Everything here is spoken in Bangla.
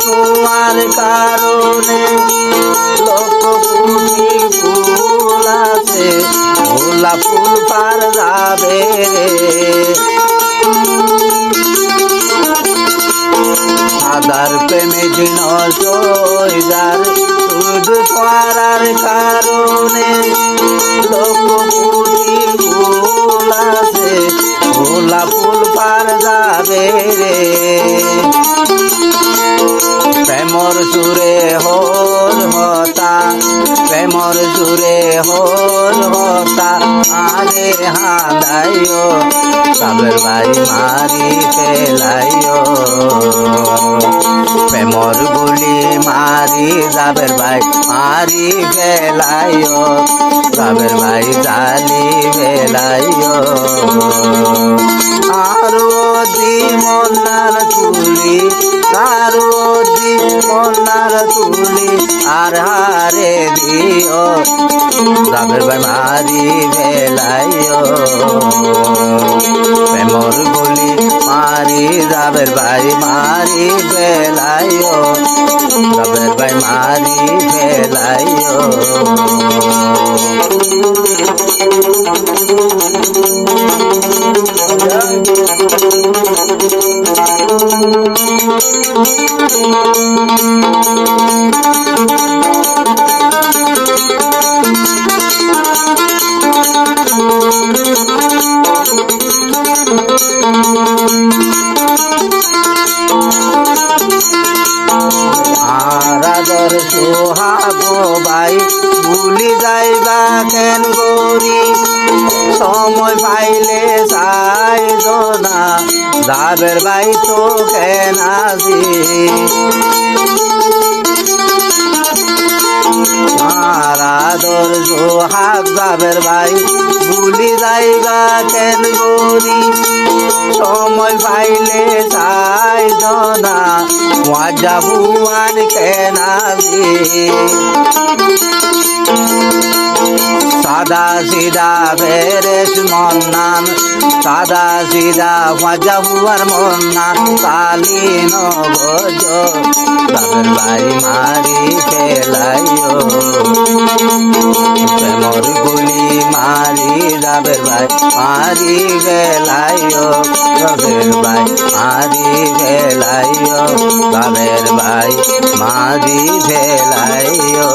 তোমার কারণে লক্ষ কোটি ফুল আছে, গোলাপ ফুল পার যাবে রে। সাদার প্রেমে দিন যার শুধু পারার কারণে লক্ষ কোটি ফুল আছে, গোলাপ ফুল পার যাবে রে। প্রেমর সুরে হোর হতা, প্রেমর সুরে হোর হতা আরে হাদাইও, সাবের ভাই মারি ফেলাইও। প্রেমর গুলি মারি যাবের ভাই মারি ফেলাইও, সাবের ভাই জালি ফেলাইও। আরো দি মনার তুলি, আরো দি মনার তুলি আর হারে দিও, সাবের ভাই মারি ফেলাইও। প্রেমর গুলি মারি যাবের ভাই মারি ফেলাইও, সাবের ভাই মারি ফেলাইও। আরাদর সোহাগো ভাই ভুলি যাইবা কেন গরি, সময় পাইলে চাই না যাবের ভাই তো কেন আজি। আরাদর সোহাগ যাবের ভাই ভুলি যাইবা কেন গরি, সময় পাইলে চাই না ওয়াজা ভুয়ান কেন আজি। সাদা সিদা ফেরেশ মন্নান, সাদা সিদা ওয়াজা ভুয়ার মন্নান কালীন গজ, যাবের ভাই মারি ফেলাইও। প্রেমর গুলি মারি যাবের ভাই মারি ফেলাইও, যাবের ভাই মারি ফেলাইও, যাবের ভাই মারি ফেলাইও।